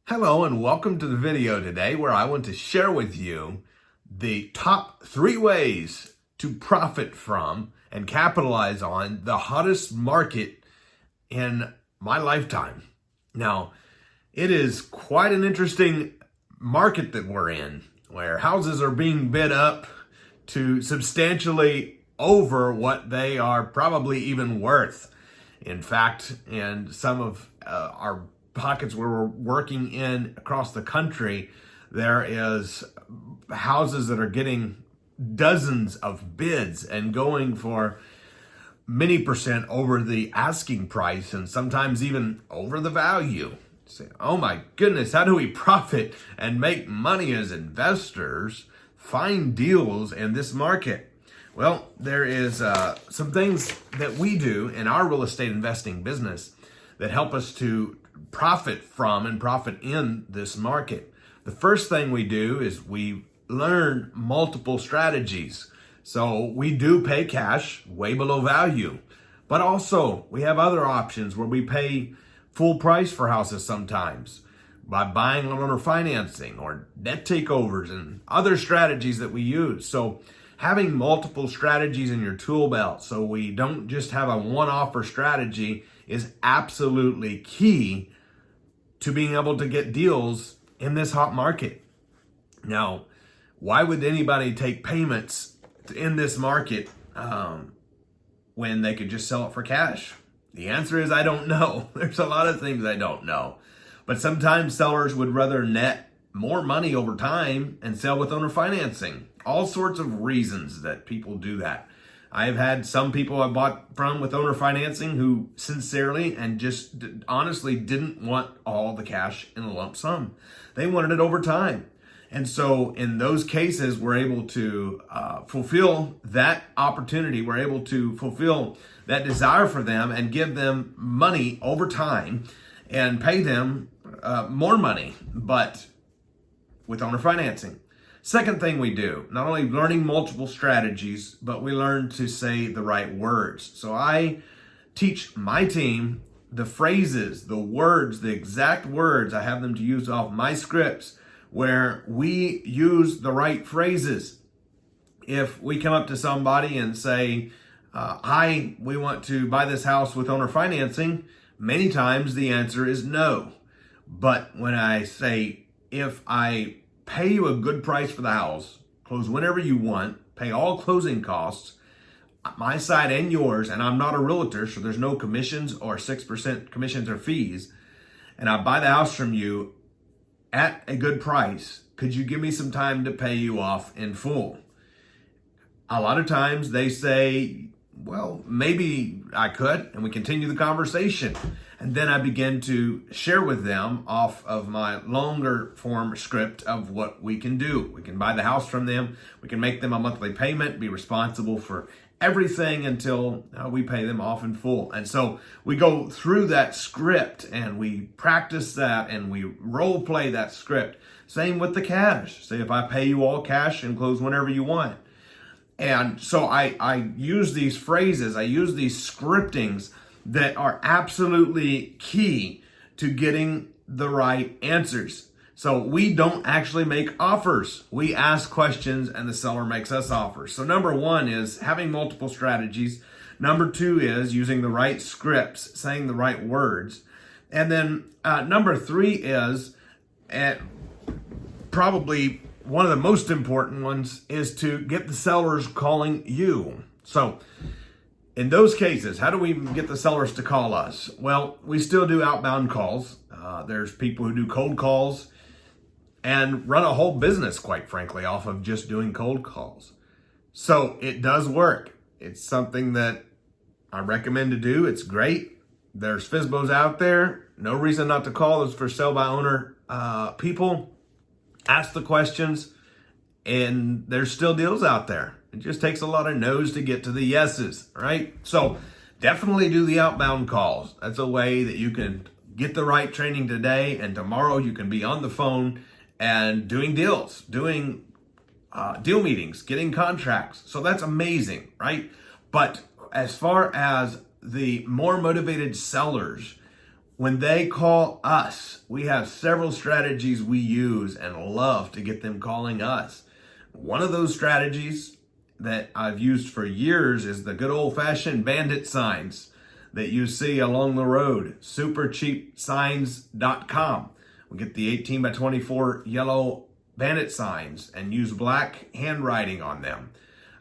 Hello and welcome to the video today where I want to share with you the top 3 ways to profit from and capitalize on the hottest market in my lifetime. Now, it is quite an interesting market that we're in, where houses are being bid up to substantially over what they are probably even worth. In fact, in some of our pockets where we're working in across the country, there is houses that are getting dozens of bids and going for many percent over the asking price and sometimes even over the value. Say, oh my goodness, how do we profit and make money as investors, find deals in this market? Well, there is some things that we do in our real estate investing business that help us to profit from and profit in this market. The first thing we do is we learn multiple strategies. So we do pay cash way below value, but also we have other options where we pay full price for houses sometimes by buying on owner financing or debt takeovers and other strategies that we use. So having multiple strategies in your tool belt so we don't just have a one-offer strategy is absolutely key to being able to get deals in this hot market. Now, why would anybody take payments in this market when they could just sell it for cash? The answer is I don't know. There's a lot of things I don't know. But sometimes sellers would rather net more money over time and sell with owner financing. All sorts of reasons that people do that. I've had some people I bought from with owner financing who sincerely and just honestly didn't want all the cash in a lump sum. They wanted it over time. And so in those cases, we're able to fulfill that opportunity. We're able to fulfill that desire for them and give them money over time and pay them more money, but with owner financing. Second thing we do, not only learning multiple strategies, but we learn to say the right words. So I teach my team the phrases, the words, the exact words. I have them to use off my scripts where we use the right phrases. If we come up to somebody and say, hi, we want to buy this house with owner financing, many times the answer is no. But when I say, if I pay you a good price for the house, close whenever you want, pay all closing costs, my side and yours, and I'm not a realtor, so there's no commissions or 6% commissions or fees, and I buy the house from you at a good price, could you give me some time to pay you off in full? A lot of times they say, well, maybe I could, and we continue the conversation. And then I begin to share with them off of my longer form script of what we can do. We can buy the house from them. We can make them a monthly payment, be responsible for everything until we pay them off in full. And so we go through that script and we practice that and we role play that script. Same with the cash. Say if I pay you all cash and close whenever you want. And so I use these phrases, I use these scriptings that are absolutely key to getting the right answers. So we don't actually make offers. We ask questions and the seller makes us offers. So number 1 is having multiple strategies. Number 2 is using the right scripts, saying the right words. And then number 3 is probably one of the most important ones is to get the sellers calling you. So in those cases, how do we get the sellers to call us? Well, we still do outbound calls. There's people who do cold calls and run a whole business, quite frankly, off of just doing cold calls. So it does work. It's something that I recommend to do. It's great. There's FSBOs out there. No reason not to call. Those for sell by owner people. Ask the questions, and there's still deals out there. It just takes a lot of no's to get to the yeses, right? So definitely do the outbound calls. That's a way that you can get the right training today, and tomorrow you can be on the phone and doing deals, doing deal meetings, getting contracts. So that's amazing, right? But as far as the more motivated sellers, when they call us, we have several strategies we use and love to get them calling us. One of those strategies that I've used for years is the good old-fashioned bandit signs that you see along the road, supercheapsigns.com. We get the 18 by 24 yellow bandit signs and use black handwriting on them.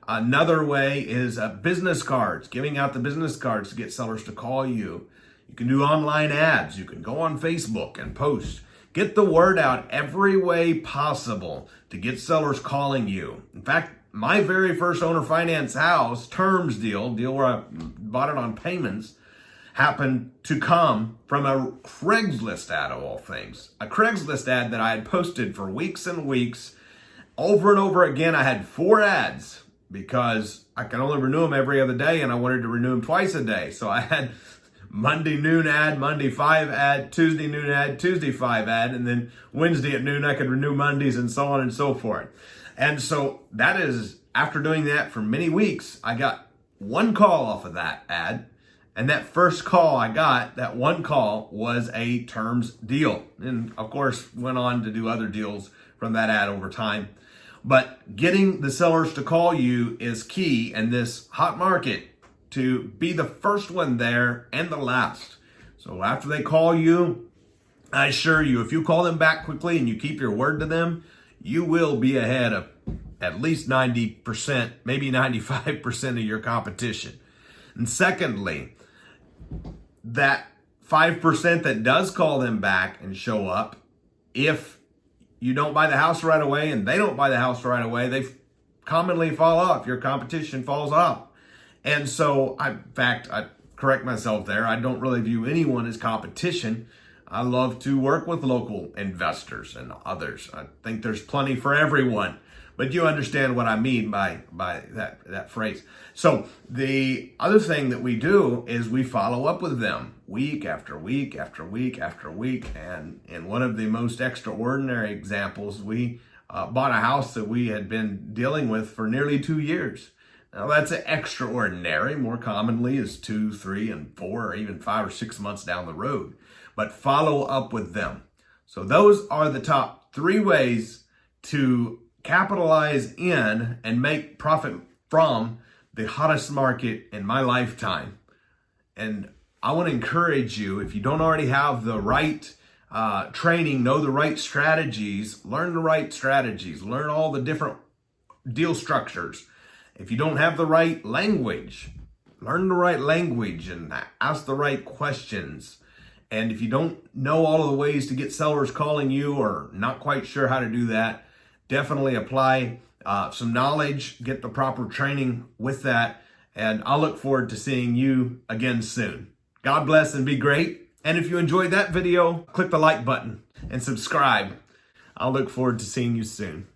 Another way is business cards, giving out the business cards to get sellers to call you. You can do online ads. You can go on Facebook and post. Get the word out every way possible to get sellers calling you. In fact, my very first owner finance house terms deal where I bought it on payments, happened to come from a Craigslist ad of all things. A Craigslist ad that I had posted for weeks and weeks. Over and over again, I had 4 ads because I can only renew them every other day and I wanted to renew them twice a day. So I had Monday noon ad, Monday 5 ad, Tuesday noon ad, Tuesday 5 ad, and then Wednesday at noon I could renew Mondays and so on and so forth. And so that is, after doing that for many weeks, I got 1 call off of that ad. And that first call I got, that 1 call, was a terms deal. And of course, went on to do other deals from that ad over time. But getting the sellers to call you is key in this hot market, to be the first one there and the last. So after they call you, I assure you, if you call them back quickly and you keep your word to them, you will be ahead of at least 90%, maybe 95% of your competition. And secondly, that 5% that does call them back and show up, if you don't buy the house right away and they don't buy the house right away, they commonly fall off. Your competition falls off. And so, I correct myself there. I don't really view anyone as competition. I love to work with local investors and others. I think there's plenty for everyone. But you understand what I mean by that phrase. So the other thing that we do is we follow up with them week after week after week after week. And in one of the most extraordinary examples, we bought a house that we had been dealing with for nearly 2 years. Now that's extraordinary. More commonly is 2, 3, and 4, or even 5 or 6 months down the road. But follow up with them. So those are the top 3 ways to capitalize in and make profit from the hottest market in my lifetime. And I want to encourage you, if you don't already have the right training, know the right strategies, learn the right strategies, learn all the different deal structures. If you don't have the right language, learn the right language and ask the right questions. And if you don't know all of the ways to get sellers calling you or not quite sure how to do that, definitely apply some knowledge, get the proper training with that, and I'll look forward to seeing you again soon. God bless and be great. And if you enjoyed that video, click the like button and subscribe. I'll look forward to seeing you soon.